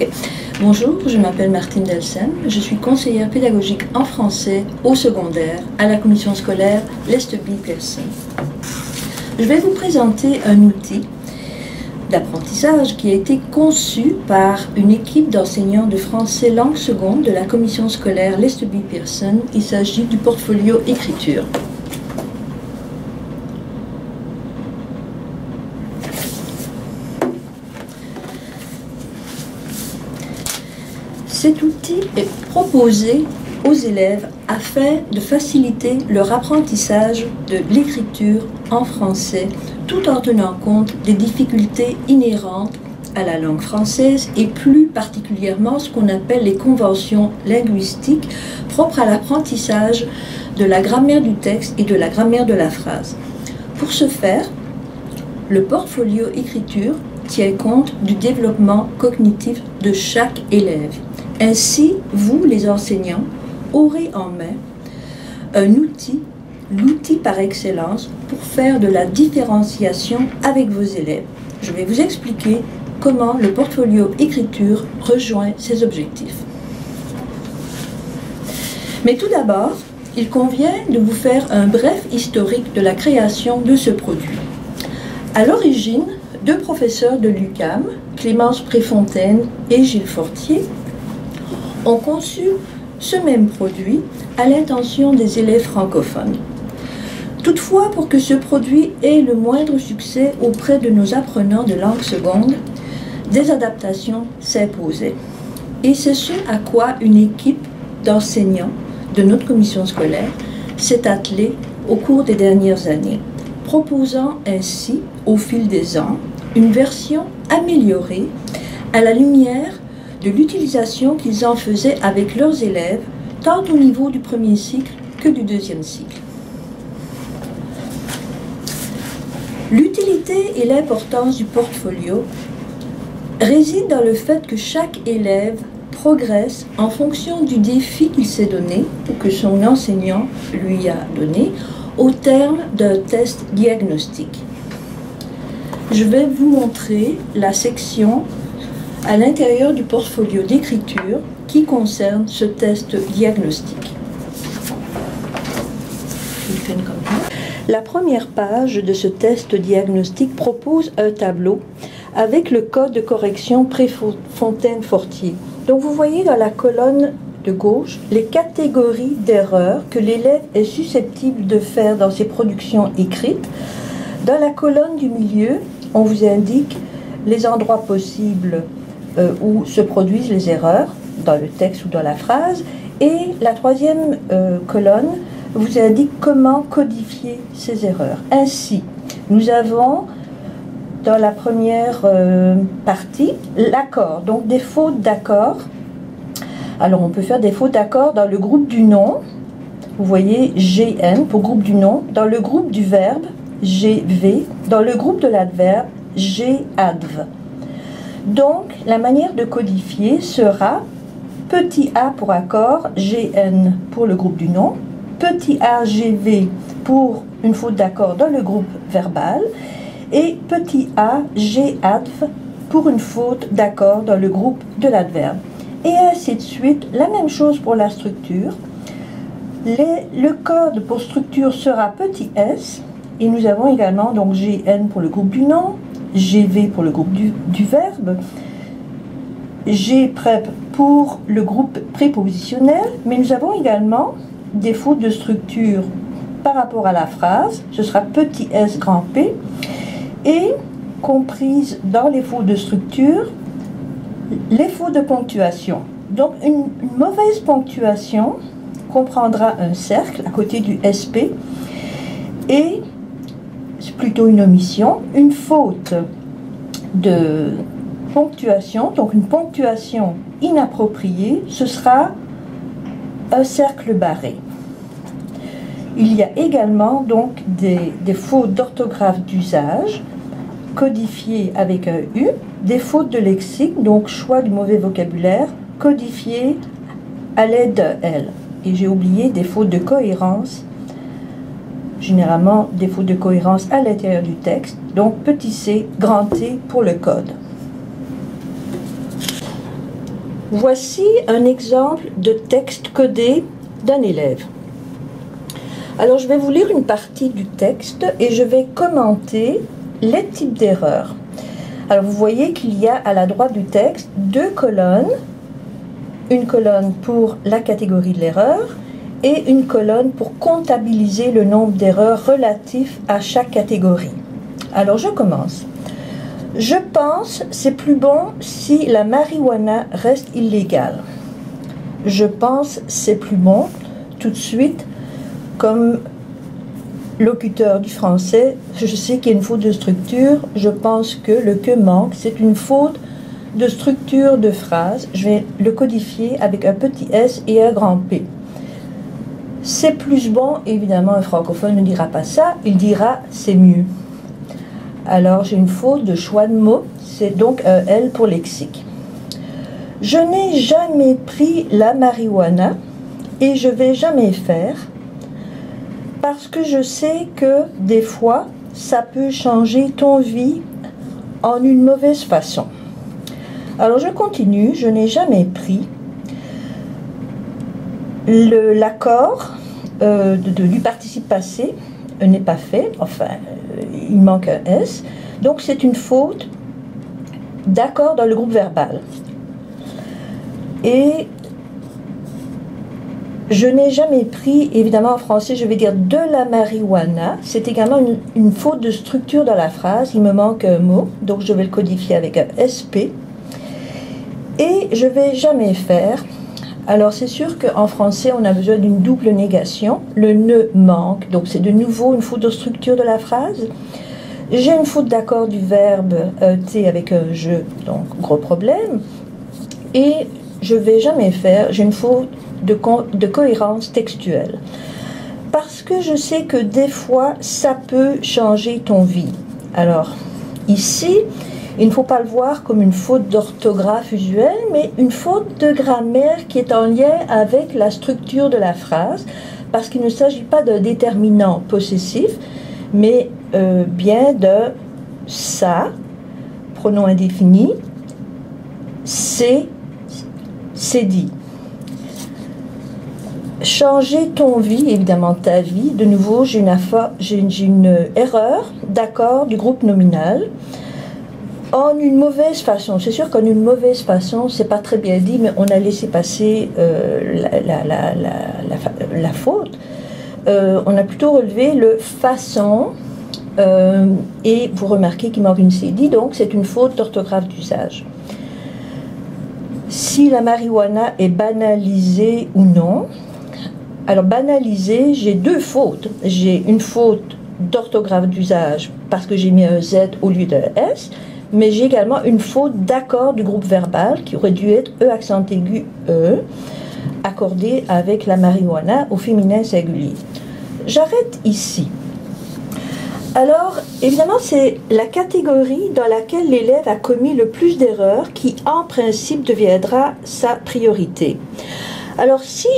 Ok. Bonjour, je m'appelle Martine Delsen, je suis conseillère pédagogique en français au secondaire à la commission scolaire Lesteby Pearson. Je vais vous présenter un outil d'apprentissage qui a été conçu par une équipe d'enseignants de français langue seconde de la commission scolaire Lesteby Pearson. Il s'agit du portfolio écriture. Cet outil est proposé aux élèves afin de faciliter leur apprentissage de l'écriture en français, tout en tenant compte des difficultés inhérentes à la langue française et plus particulièrement ce qu'on appelle les conventions linguistiques propres à l'apprentissage de la grammaire du texte et de la grammaire de la phrase. Pour ce faire, le portfolio écriture tient compte du développement cognitif de chaque élève. Ainsi, vous, les enseignants, aurez en main un outil, l'outil par excellence pour faire de la différenciation avec vos élèves. Je vais vous expliquer comment le portfolio écriture rejoint ces objectifs. Mais tout d'abord, il convient de vous faire un bref historique de la création de ce produit. À l'origine, deux professeurs de l'UQAM, Clémence Préfontaine et Gilles Fortier, ont conçu ce même produit à l'intention des élèves francophones. Toutefois, pour que ce produit ait le moindre succès auprès de nos apprenants de langue seconde, des adaptations s'imposaient. Et c'est ce à quoi une équipe d'enseignants de notre commission scolaire s'est attelée au cours des dernières années, proposant ainsi, au fil des ans, une version améliorée à la lumière de l'utilisation qu'ils en faisaient avec leurs élèves, tant au niveau du premier cycle que du deuxième cycle. L'utilité et l'importance du portfolio résident dans le fait que chaque élève progresse en fonction du défi qu'il s'est donné ou que son enseignant lui a donné au terme d'un test diagnostique. Je vais vous montrer la section à l'intérieur du portfolio d'écriture qui concerne ce test diagnostique. La première page de ce test diagnostique propose un tableau avec le code de correction Préfontaine-Fortier. Donc vous voyez dans la colonne de gauche les catégories d'erreurs que l'élève est susceptible de faire dans ses productions écrites. Dans la colonne du milieu, on vous indique les endroits possibles où se produisent les erreurs, dans le texte ou dans la phrase. Et la troisième colonne vous indique comment codifier ces erreurs. Ainsi, nous avons dans la première partie l'accord, donc des fautes d'accord. Alors on peut faire des fautes d'accord dans le groupe du nom, vous voyez GN pour groupe du nom, dans le groupe du verbe GV, dans le groupe de l'adverbe GADV. Donc, la manière de codifier sera petit a pour accord, GN pour le groupe du nom, petit a GV pour une faute d'accord dans le groupe verbal et petit a GADV pour une faute d'accord dans le groupe de l'adverbe. Et ainsi de suite, la même chose pour la structure. Le code pour structure sera petit s et nous avons également donc GN pour le groupe du nom, GV pour le groupe du verbe, Gprep pour le groupe prépositionnel, mais nous avons également des fautes de structure par rapport à la phrase, ce sera petit s grand P, et comprises dans les fautes de structure, les fautes de ponctuation. Donc une mauvaise ponctuation comprendra un cercle à côté du SP et c'est plutôt une omission, une faute de ponctuation, donc une ponctuation inappropriée, ce sera un cercle barré. Il y a également donc des fautes d'orthographe d'usage codifiées avec un U, des fautes de lexique, donc choix du mauvais vocabulaire, codifiées à l'aide d'un L. Et j'ai oublié des fautes de cohérence, généralement des fautes de cohérence à l'intérieur du texte, donc petit c, grand T pour le code. Voici un exemple de texte codé d'un élève. Alors je vais vous lire une partie du texte et je vais commenter les types d'erreurs. Alors vous voyez qu'il y a à la droite du texte deux colonnes, une colonne pour la catégorie de l'erreur et une colonne pour comptabiliser le nombre d'erreurs relatifs à chaque catégorie. Alors je commence. Je pense c'est plus bon si la marijuana reste illégale. Je pense c'est plus bon tout de suite comme locuteur du français, je sais qu'il y a une faute de structure, je pense que le que manque, c'est une faute de structure de phrase. Je vais le codifier avec un petit s et un grand P. C'est plus bon, évidemment un francophone ne dira pas ça, il dira c'est mieux. Alors j'ai une faute de choix de mots, c'est donc un L pour lexique. Je n'ai jamais pris la marijuana et je vais jamais faire parce que je sais que des fois ça peut changer ton vie en une mauvaise façon. Alors je continue, je n'ai jamais pris l'accord du participe passé n'est pas fait, enfin il manque un S, donc c'est une faute d'accord dans le groupe verbal. Et je n'ai jamais pris, évidemment en français je vais dire de la marijuana, c'est également une faute de structure dans la phrase, il me manque un mot, donc je vais le codifier avec un SP. Et je vais jamais faire, alors c'est sûr qu'en français on a besoin d'une double négation, le ne manque, donc c'est de nouveau une faute de structure de la phrase. J'ai une faute d'accord du verbe T avec un je, donc gros problème. Et je vais jamais faire, j'ai une faute de cohérence textuelle. Parce que je sais que des fois, ça peut changer ton vie. Alors, ici, il ne faut pas le voir comme une faute d'orthographe usuelle, mais une faute de grammaire qui est en lien avec la structure de la phrase, parce qu'il ne s'agit pas d'un déterminant possessif, mais bien de ça, pronom indéfini, c'est dit. Changer ton vie, évidemment ta vie, de nouveau j'ai une erreur d'accord du groupe nominal en une mauvaise façon. C'est sûr qu'en une mauvaise façon, c'est pas très bien dit, mais on a laissé passer la faute. On a plutôt relevé le façon et vous remarquez qu'il manque une CD, donc c'est une faute d'orthographe d'usage. Si la marijuana est banalisée ou non. Alors banalisée, j'ai deux fautes. J'ai une faute d'orthographe d'usage parce que j'ai mis un Z au lieu d'un S, mais j'ai également une faute d'accord du groupe verbal qui aurait dû être E accent aigu E, accordé avec la marijuana au féminin singulier. J'arrête ici. Alors, évidemment, c'est la catégorie dans laquelle l'élève a commis le plus d'erreurs qui, en principe, deviendra sa priorité. Alors, si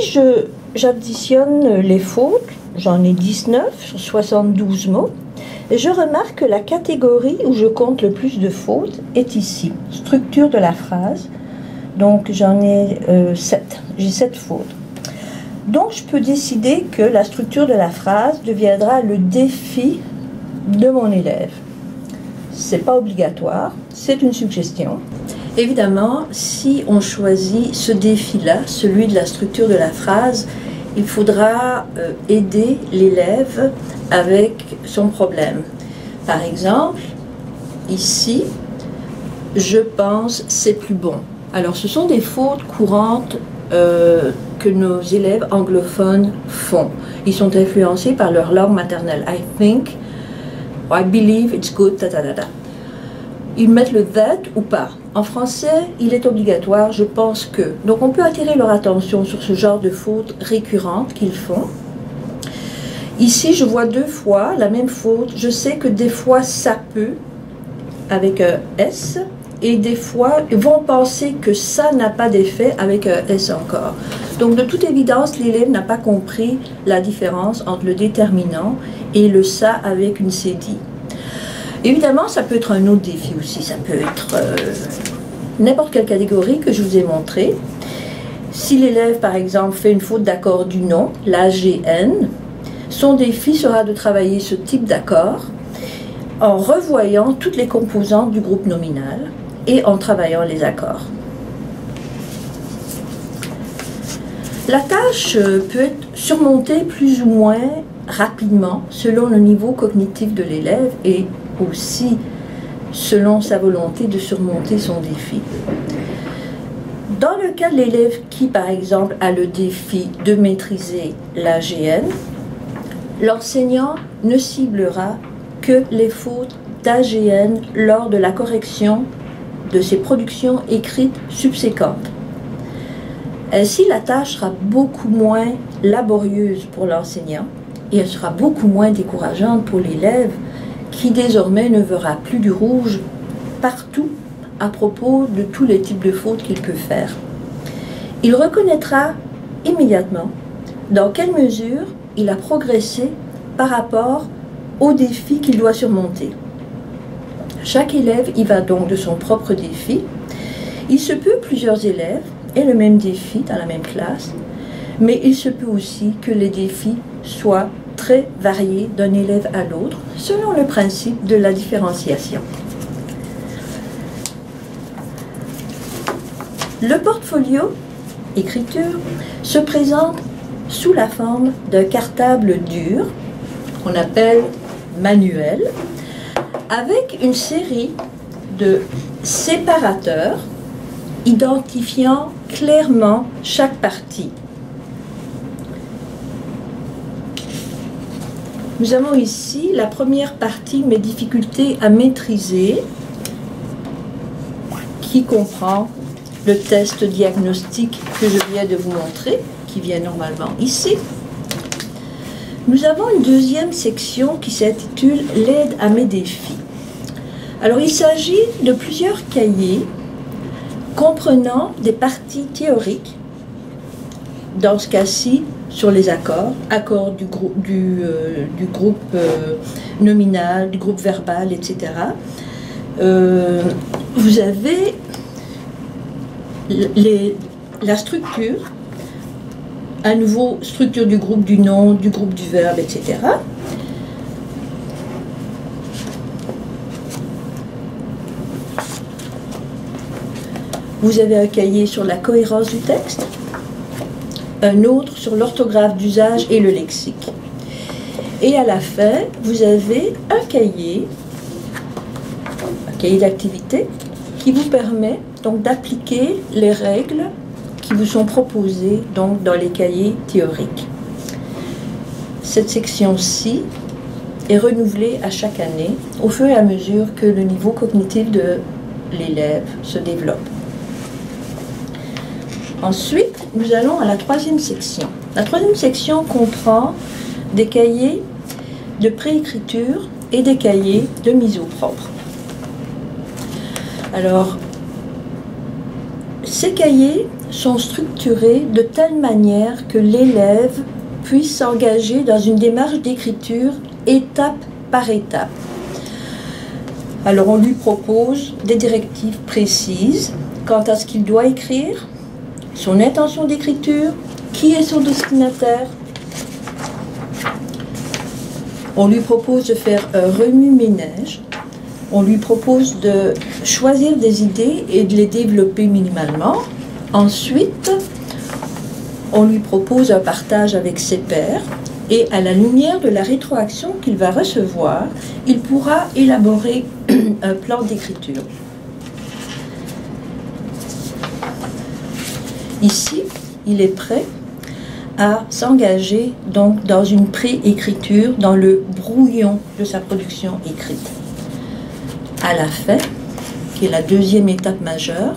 j'additionne les fautes, j'en ai 19 sur 72 mots, et je remarque que la catégorie où je compte le plus de fautes est ici, structure de la phrase, donc j'en ai 7, j'ai 7 fautes. Donc, je peux décider que la structure de la phrase deviendra le défi de mon élève. C'est pas obligatoire, c'est une suggestion. Évidemment, si on choisit ce défi-là, celui de la structure de la phrase, il faudra aider l'élève avec son problème. Par exemple, ici, je pense c'est plus bon. Alors, ce sont des fautes courantes que nos élèves anglophones font. Ils sont influencés par leur langue maternelle. I think, I believe it's good, ta ta ta ta. Ils mettent le that ou pas. En français, il est obligatoire, je pense que. Donc on peut attirer leur attention sur ce genre de fautes récurrentes qu'ils font. Ici, je vois deux fois la même faute. Je sais que des fois, ça peut, avec un S, et des fois, ils vont penser que ça n'a pas d'effet avec un S encore. Donc de toute évidence, l'élève n'a pas compris la différence entre le déterminant et le ça avec une CD. Évidemment, ça peut être un autre défi aussi. Ça peut être n'importe quelle catégorie que je vous ai montrée. Si l'élève, par exemple, fait une faute d'accord du nom, l'AGN, son défi sera de travailler ce type d'accord en revoyant toutes les composantes du groupe nominal et en travaillant les accords. La tâche peut être surmontée plus ou moins rapidement selon le niveau cognitif de l'élève et aussi selon sa volonté de surmonter son défi. Dans le cas de l'élève qui, par exemple, a le défi de maîtriser l'AGN, l'enseignant ne ciblera que les fautes d'AGN lors de la correction de ses productions écrites subséquentes. Ainsi, la tâche sera beaucoup moins laborieuse pour l'enseignant et elle sera beaucoup moins décourageante pour l'élève qui désormais ne verra plus du rouge partout à propos de tous les types de fautes qu'il peut faire. Il reconnaîtra immédiatement dans quelle mesure il a progressé par rapport au défi qu'il doit surmonter. Chaque élève y va donc de son propre défi. Il se peut plusieurs élèves aient le même défi dans la même classe, mais il se peut aussi que les défis soient très variés d'un élève à l'autre, selon le principe de la différenciation. Le portfolio écriture se présente sous la forme d'un cartable dur, qu'on appelle manuel, avec une série de séparateurs identifiant clairement chaque partie. Nous avons ici la première partie, mes difficultés à maîtriser, qui comprend le test diagnostique que je viens de vous montrer, qui vient normalement ici. Nous avons une deuxième section qui s'intitule « L'aide à mes défis ». Alors, il s'agit de plusieurs cahiers comprenant des parties théoriques, dans ce cas-ci, sur les accords, accords du groupe nominal, du groupe verbal, etc. Vous avez la structure, à nouveau structure du groupe du nom, du groupe du verbe, etc. Vous avez un cahier sur la cohérence du texte, un autre sur l'orthographe d'usage et le lexique. Et à la fin, vous avez un cahier d'activité qui vous permet donc d'appliquer les règles qui vous sont proposées donc dans les cahiers théoriques. Cette section-ci est renouvelée à chaque année au fur et à mesure que le niveau cognitif de l'élève se développe. Ensuite, nous allons à la troisième section. La troisième section comprend des cahiers de préécriture et des cahiers de mise au propre. Alors, ces cahiers sont structurés de telle manière que l'élève puisse s'engager dans une démarche d'écriture étape par étape. Alors, on lui propose des directives précises quant à ce qu'il doit écrire, son intention d'écriture, qui est son destinataire. On lui propose de faire un remue-ménage. On lui propose de choisir des idées et de les développer minimalement. Ensuite, on lui propose un partage avec ses pairs. Et à la lumière de la rétroaction qu'il va recevoir, il pourra élaborer un plan d'écriture. Ici, il est prêt à s'engager donc dans une préécriture, dans le brouillon de sa production écrite. À la fin, qui est la deuxième étape majeure,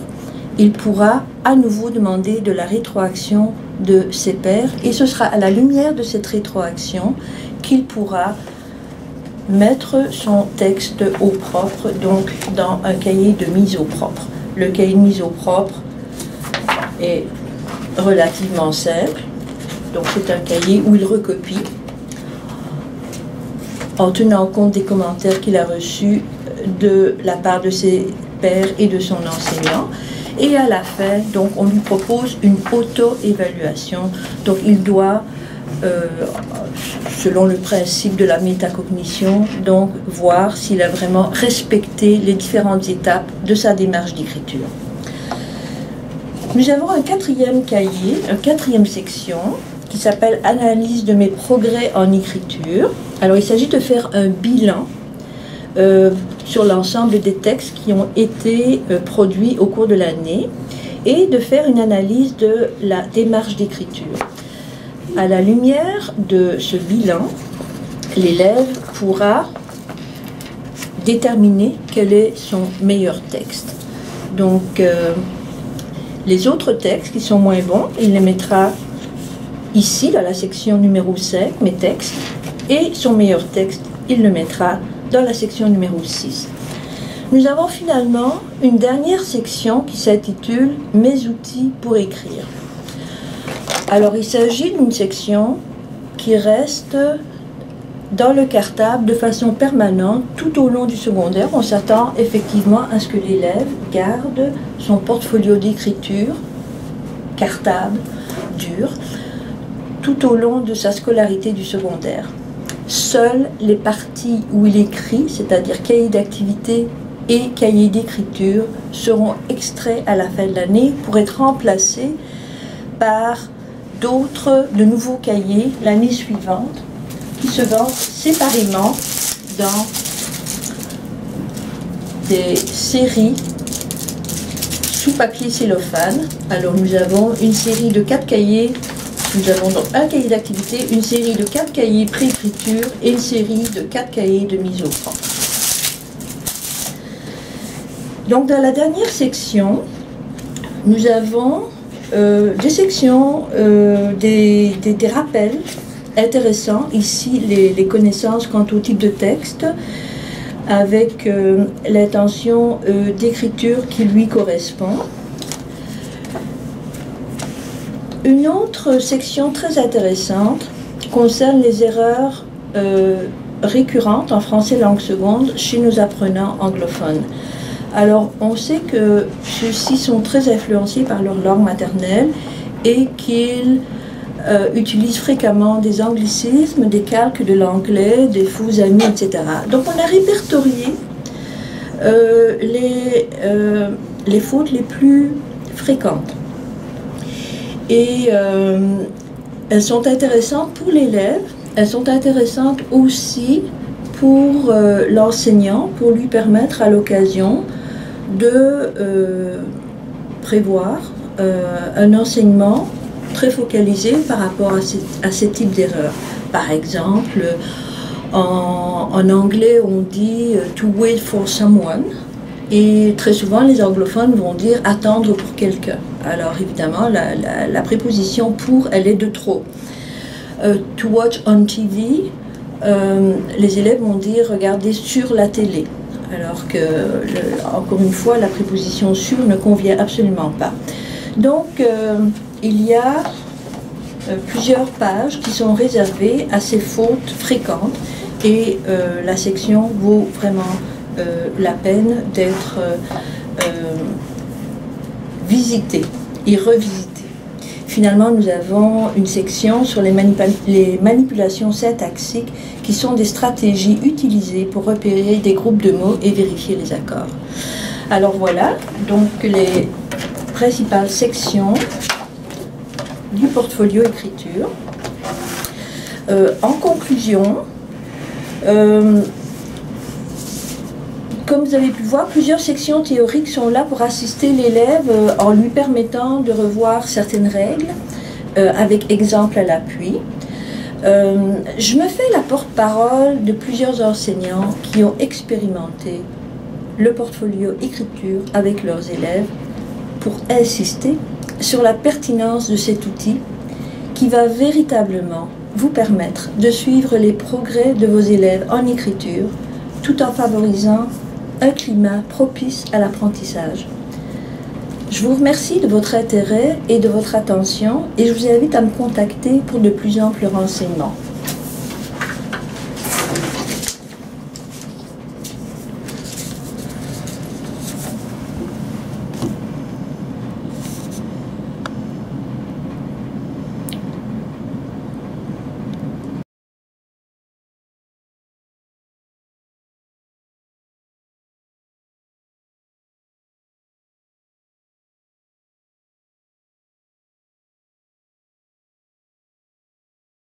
il pourra à nouveau demander de la rétroaction de ses pairs et ce sera à la lumière de cette rétroaction qu'il pourra mettre son texte au propre, donc dans un cahier de mise au propre. Le cahier de mise au propre est relativement simple, donc c'est un cahier où il recopie en tenant compte des commentaires qu'il a reçus de la part de ses pairs et de son enseignant. Et à la fin, donc, on lui propose une auto-évaluation. Donc il doit, selon le principe de la métacognition, donc voir s'il a vraiment respecté les différentes étapes de sa démarche d'écriture. Nous avons un quatrième cahier, une quatrième section, qui s'appelle « Analyse de mes progrès en écriture ». Alors, il s'agit de faire un bilan sur l'ensemble des textes qui ont été produits au cours de l'année et de faire une analyse de la démarche d'écriture. À la lumière de ce bilan, l'élève pourra déterminer quel est son meilleur texte. Donc, les autres textes qui sont moins bons, il les mettra ici, dans la section numéro 5, mes textes, et son meilleur texte, il le mettra dans la section numéro 6. Nous avons finalement une dernière section qui s'intitule « Mes outils pour écrire ». Alors, il s'agit d'une section qui reste dans le cartable de façon permanente tout au long du secondaire. On s'attend effectivement à ce que l'élève garde son portfolio d'écriture cartable, dur, tout au long de sa scolarité du secondaire. Seules les parties où il écrit, c'est-à-dire cahier d'activité et cahier d'écriture, seront extraits à la fin de l'année pour être remplacés par de nouveaux cahiers l'année suivante qui se vendent séparément dans des séries sous papier cellophane. Alors nous avons une série de 4 cahiers. Nous avons donc un cahier d'activité, une série de 4 cahiers pré-écriture et une série de 4 cahiers de mise au point. Donc dans la dernière section, nous avons des sections, des rappels intéressants. Ici, les connaissances quant au type de texte, avec l'intention d'écriture qui lui correspond. Une autre section très intéressante concerne les erreurs récurrentes en français langue seconde chez nos apprenants anglophones. Alors, on sait que ceux-ci sont très influencés par leur langue maternelle et qu'ils utilisent fréquemment des anglicismes, des calques de l'anglais, des faux amis, etc. Donc, on a répertorié les fautes les plus fréquentes. Et elles sont intéressantes pour l'élève, elles sont intéressantes aussi pour l'enseignant, pour lui permettre à l'occasion de prévoir un enseignement très focalisé par rapport à ces types d'erreurs. Par exemple, en anglais, on dit « to wait for someone ». Et très souvent, les anglophones vont dire « attendre pour quelqu'un ». Alors évidemment, la préposition « pour », elle est de trop. To watch on TV, les élèves vont dire « regarder sur la télé ». Alors que, encore une fois, la préposition « sur » ne convient absolument pas. Donc, il y a plusieurs pages qui sont réservées à ces fautes fréquentes et la section vaut vraiment la peine d'être visitée et revisitée. Finalement, nous avons une section sur les manipulations syntaxiques qui sont des stratégies utilisées pour repérer des groupes de mots et vérifier les accords. Alors voilà, donc les principales sections du portfolio écriture. En conclusion, comme vous avez pu voir, plusieurs sections théoriques sont là pour assister l'élève en lui permettant de revoir certaines règles avec exemple à l'appui. Je me fais la porte-parole de plusieurs enseignants qui ont expérimenté le portfolio écriture avec leurs élèves pour insister sur la pertinence de cet outil qui va véritablement vous permettre de suivre les progrès de vos élèves en écriture tout en favorisant un climat propice à l'apprentissage. Je vous remercie de votre intérêt et de votre attention et je vous invite à me contacter pour de plus amples renseignements.